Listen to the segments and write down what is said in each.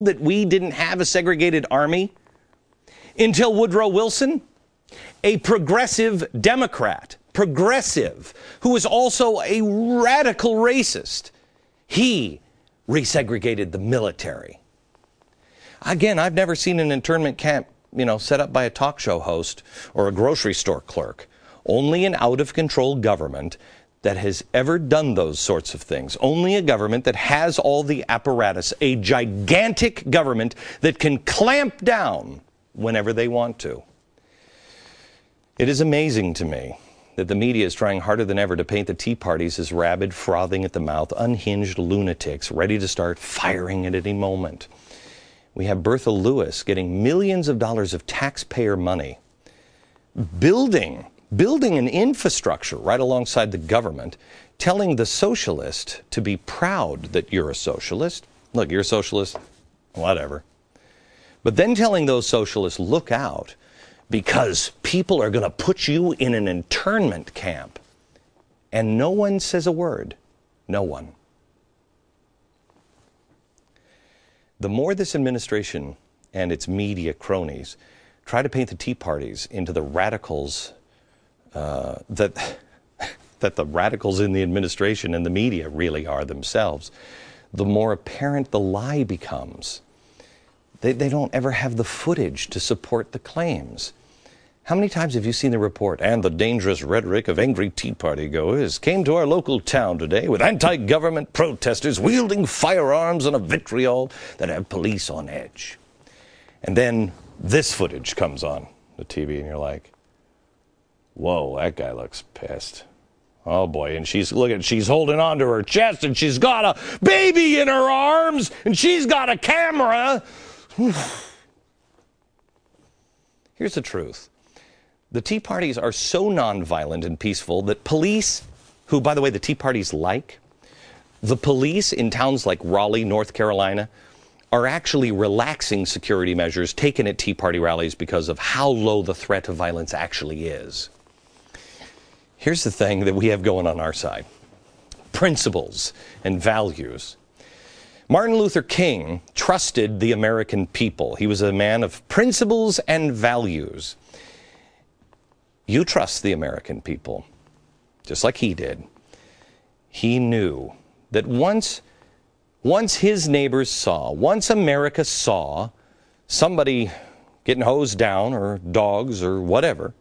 that we didn't have a segregated army until Woodrow Wilson, a progressive Democrat, who was also a radical racist, he resegregated the military. Again, I've never seen an internment camp, set up by a talk show host or a grocery store clerk. Only an out-of-control government that has ever done those sorts of things. Only a government that has all the apparatus, a gigantic government that can clamp down whenever they want to. It is amazing to me that the media is trying harder than ever to paint the Tea Parties as rabid, frothing at the mouth, unhinged lunatics ready to start firing at any moment. We have Bertha Lewis getting millions of dollars of taxpayer money, building an infrastructure right alongside the government, telling the socialist to be proud that you're a socialist. Look, you're a socialist, whatever. But then telling those socialists, look out, because people are going to put you in an internment camp. And no one says a word. No one. The more this administration and its media cronies try to paint the Tea Parties into the radicals that the radicals in the administration and the media really are themselves, the more apparent the lie becomes. They don't ever have the footage to support the claims. How many times have you seen the report, and the dangerous rhetoric of angry Tea Party goers came to our local town today with anti-government protesters wielding firearms and a vitriol that have police on edge. And then this footage comes on the TV and you're like, whoa, that guy looks pissed. Oh boy, and she's holding on to her chest and she's got a baby in her arms and she's got a camera. Here's the truth. The Tea Parties are so nonviolent and peaceful that police, who, by the way, the Tea Parties like, the police in towns like Raleigh, North Carolina, are actually relaxing security measures taken at Tea Party rallies because of how low the threat of violence actually is. Here's the thing that we have going on our side. Principles and values. Martin Luther King trusted the American people. He was a man of principles and values. You trust the American people, just like he did. He knew that once his neighbors saw, once America saw somebody getting hosed down or dogs or whatever,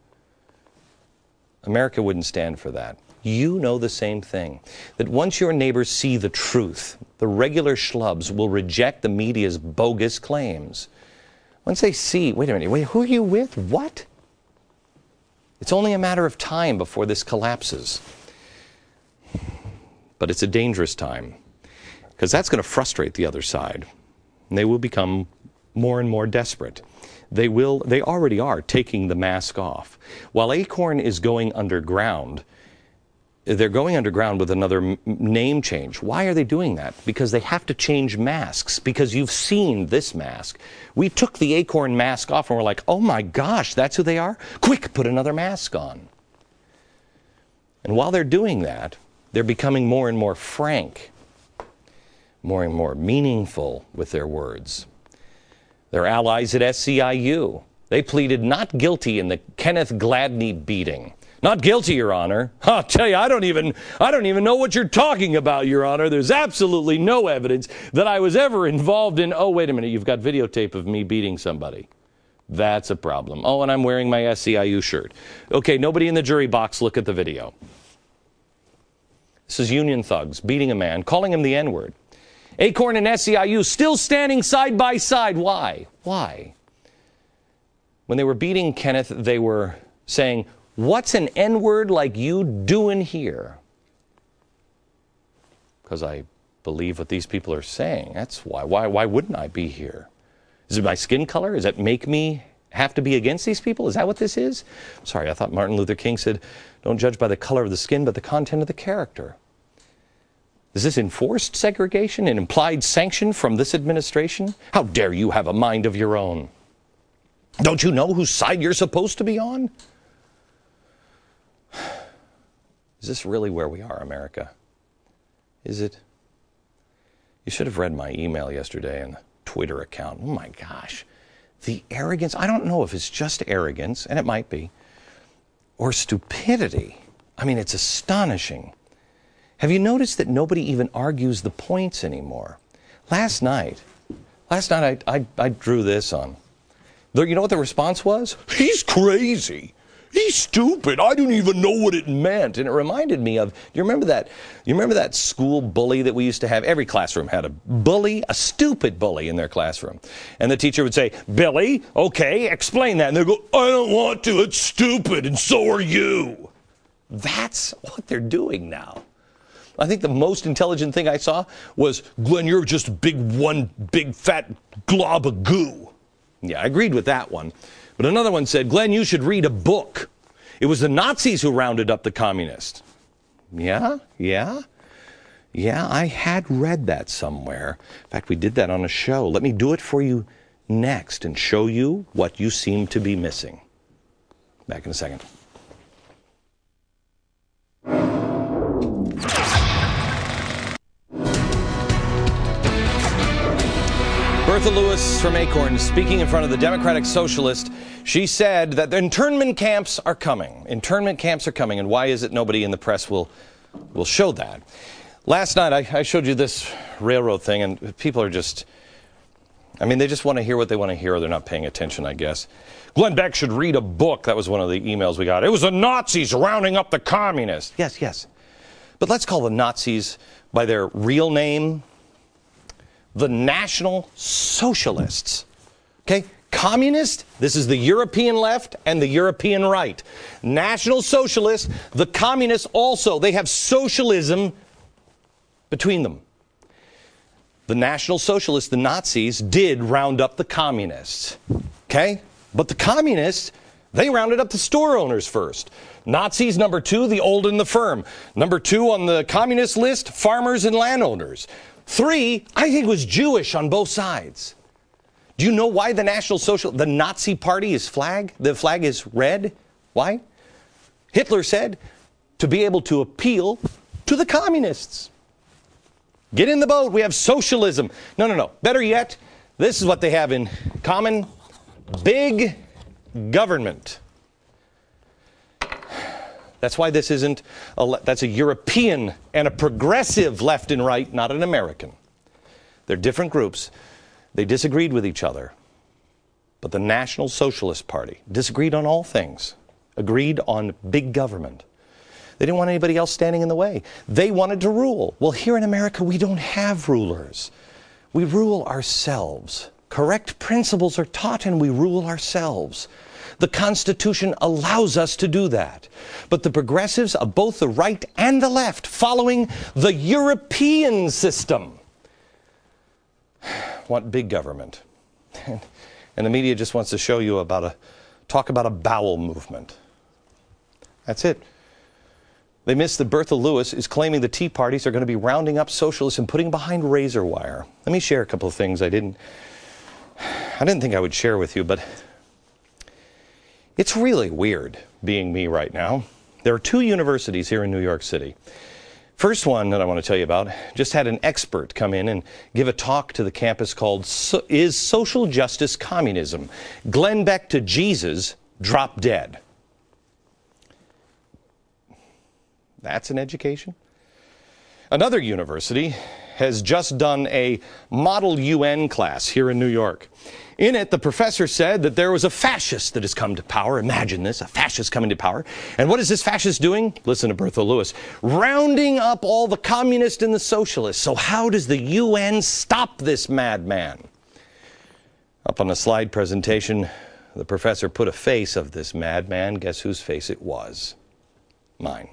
America wouldn't stand for that. You know the same thing, that once your neighbors see the truth, the regular schlubs will reject the media's bogus claims. Once they see, wait a minute, who are you with? What? It's only a matter of time before this collapses. But it's a dangerous time, because that's going to frustrate the other side. And they will become more and more desperate. They already are taking the mask off. While Acorn is going underground, they're going underground with another name change. Why are they doing that? Because they have to change masks, because you've seen this mask. We took the Acorn mask off and we're like, oh my gosh, that's who they are? Quick, put another mask on. And while they're doing that, they're becoming more and more frank, more and more meaningful with their words. Their allies at SCIU, they pleaded not guilty in the Kenneth Gladney beating. Not guilty, Your Honor. I'll tell you, I don't even know what you're talking about, Your Honor. There's absolutely no evidence that I was ever involved in. Oh, wait a minute, you've got videotape of me beating somebody. That's a problem. Oh, and I'm wearing my SCIU shirt. Okay, nobody in the jury box, look at the video. This is Union thugs beating a man, calling him the N-word. Acorn and SCIU still standing side by side. Why? Why? When they were beating Kenneth, they were saying, what's an N-word like you doing here? Because I believe what these people are saying. That's why. Why wouldn't I be here? Is it my skin color? Does that make me have to be against these people? Is that what this is? Sorry, I thought Martin Luther King said, don't judge by the color of the skin, but the content of the character. Is this enforced segregation, an implied sanction from this administration? How dare you have a mind of your own? Don't you know whose side you're supposed to be on? Is this really where we are, America? Is it? You should have read my email yesterday and the Twitter account. Oh my gosh. The arrogance. I don't know if it's just arrogance, and it might be, or stupidity. I mean, it's astonishing. Have you noticed that nobody even argues the points anymore? Last night I drew this on. You know what the response was? He's crazy. He's stupid. I didn't even know what it meant. And it reminded me of, you remember that school bully that we used to have? Every classroom had a bully, a stupid bully in their classroom. And the teacher would say, Billy, okay, explain that. And they'd go, I don't want to. It's stupid, and so are you. That's what they're doing now. I think the most intelligent thing I saw was, Glenn, you're just one big fat glob of goo. Yeah, I agreed with that one. But another one said, Glenn, you should read a book. It was the Nazis who rounded up the communists. Yeah, I had read that somewhere. In fact, we did that on a show. Let me do it for you next and show you what you seem to be missing. Back in a second. Bertha Lewis from Acorn, speaking in front of the Democratic Socialist, she said that the internment camps are coming. Internment camps are coming, and why is it nobody in the press will show that? Last night, I showed you this railroad thing, and people are just, they just want to hear what they want to hear, or they're not paying attention, I guess. Glenn Beck should read a book. That was one of the emails we got. It was the Nazis rounding up the communists. Yes. But let's call the Nazis by their real name. The National Socialists. Okay? Communist, this is the European left and the European right. National Socialists, the communists also, they have socialism between them. The National Socialists, the Nazis, did round up the communists. Okay? But the communists, they rounded up the store owners first. Nazis, number 2, the old and the firm. Number 2 on the communist list, farmers and landowners. 3, I think, was Jewish on both sides. Do you know why the the Nazi Party is flag? The flag is red. Why? Hitler said to be able to appeal to the communists. Get in the boat. We have socialism. No. Better yet, this is what they have in common. Big government. That's why this isn't, that's a European and a progressive left and right, not an American. They're different groups. They disagreed with each other. But the National Socialist Party disagreed on all things, agreed on big government. They didn't want anybody else standing in the way. They wanted to rule. Well, here in America, we don't have rulers. We rule ourselves. Correct principles are taught and we rule ourselves. The Constitution allows us to do that. But the progressives of both the right and the left, following the European system, want big government. And the media just wants to show you talk about a bowel movement. That's it. They miss that Bertha Lewis is claiming the Tea Parties are going to be rounding up socialists and putting behind razor wire. Let me share a couple of things I didn't think I would share with you, but it's really weird being me right now. There are 2 universities here in New York City. First one that I want to tell you about just had an expert come in and give a talk to the campus called Is Social Justice Communism? Glenn Beck to Jesus, drop dead. That's an education. Another university has just done a Model UN class here in New York. In it, the professor said that there was a fascist that has come to power. Imagine this, a fascist coming to power. And what is this fascist doing? Listen to Bertha Lewis. Rounding up all the communists and the socialists. So how does the UN stop this madman? Up on the slide presentation, the professor put a face of this madman. Guess whose face it was? Mine.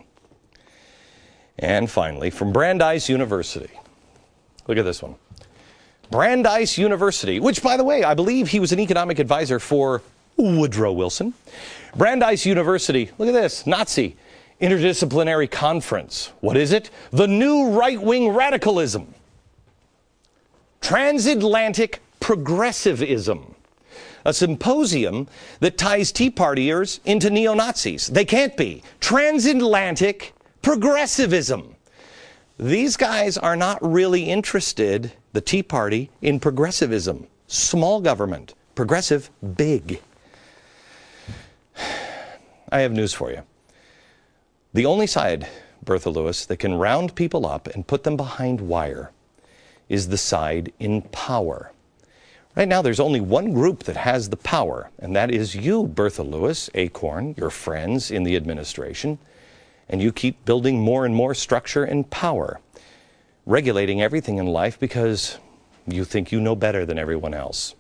And finally, from Brandeis University. Look at this one. Brandeis University, which, by the way, I believe he was an economic advisor for Woodrow Wilson. Brandeis University, look at this, Nazi Interdisciplinary Conference. What is it? The new right-wing radicalism. Transatlantic progressivism. A symposium that ties Tea Partiers into neo-Nazis. They can't be. Transatlantic progressivism. These guys are not really interested, the Tea Party, in progressivism. small government. Progressive, big. I have news for you. The only side, Bertha Lewis, that can round people up and put them behind wire is the side in power. Right now, there's only one group that has the power, and that is you, Bertha Lewis, Acorn, your friends in the administration, and you keep building more and more structure and power, regulating everything in life because you think you know better than everyone else.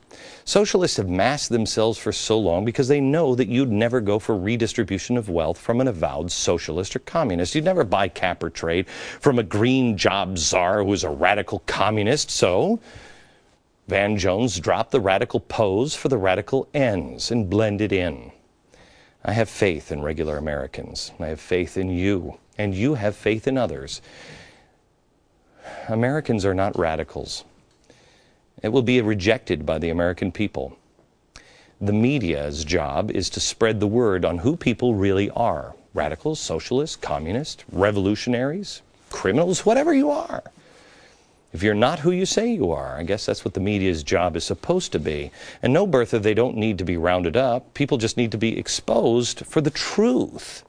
Socialists have masked themselves for so long because they know that you'd never go for redistribution of wealth from an avowed socialist or communist. You'd never buy cap or trade from a green job czar who is a radical communist. So Van Jones dropped the radical pose for the radical ends and blended in. I have faith in regular Americans. I have faith in you, and you have faith in others. Americans are not radicals. It will be rejected by the American people. The media's job is to spread the word on who people really are. Radicals, socialists, communists, revolutionaries, criminals, whatever you are. If you're not who you say you are, I guess that's what the media's job is supposed to be. And no, Bertha, they don't need to be rounded up. People just need to be exposed for the truth.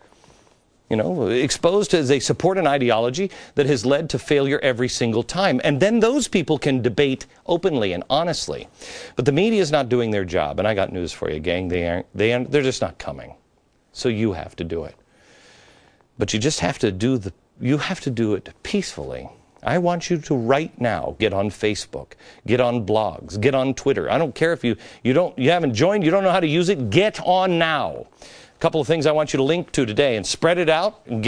You know, exposed as they support an ideology that has led to failure every single time. And then those people can debate openly and honestly. But the media is not doing their job. And I got news for you, gang. They're just not coming. So you have to do it. But you just have to do it peacefully. I want you to right now get on Facebook, get on blogs, get on Twitter. I don't care if you haven't joined, you don't know how to use it, get on now. A couple of things I want you to link to today and spread it out and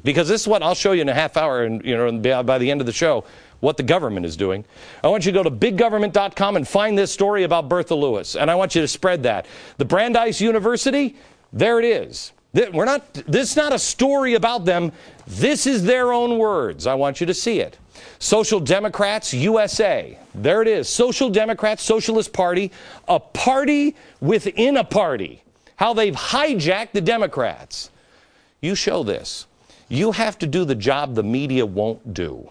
because this is what I'll show you in a half hour and by the end of the show what the government is doing. I want you to go to biggovernment.com and find this story about Bertha Lewis, and I want you to spread that. The Brandeis University, there it is. This is not a story about them. This is their own words. I want you to see it. Social Democrats USA. There it is. Social Democrats, Socialist Party, a party within a party. How they've hijacked the Democrats. You show this. You have to do the job the media won't do.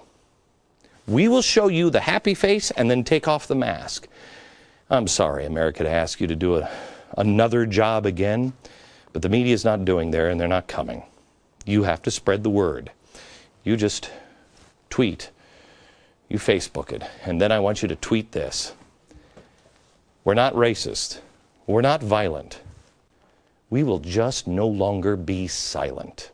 We will show you the happy face and then take off the mask. I'm sorry, America, to ask you to do another job again, but the media is not doing there and they're not coming. You have to spread the word. You just tweet. You Facebook it. And then I want you to tweet this. We're not racist. We're not violent. We will just no longer be silent.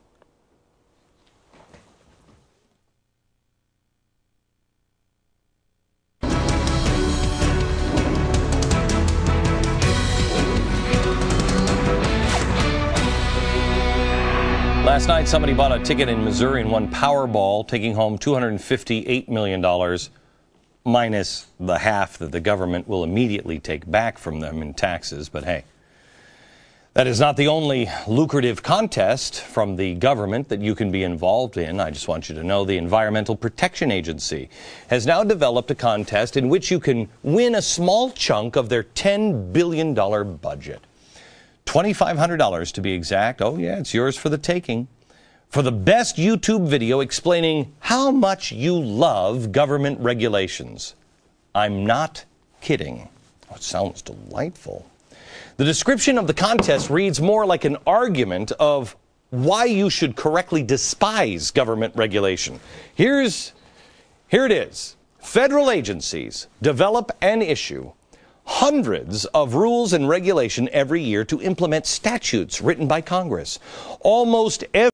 Last night, somebody bought a ticket in Missouri and won Powerball, taking home $258 million, minus the half that the government will immediately take back from them in taxes. But hey, that is not the only lucrative contest from the government that you can be involved in. I just want you to know the Environmental Protection Agency has now developed a contest in which you can win a small chunk of their $10 billion budget. $2,500 to be exact. Oh yeah, it's yours for the taking. For the best YouTube video explaining how much you love government regulations. I'm not kidding. Oh, it sounds delightful. The description of the contest reads more like an argument of why you should correctly despise government regulation. Here it is. Federal agencies develop and issue hundreds of rules and regulation every year to implement statutes written by Congress. Almost every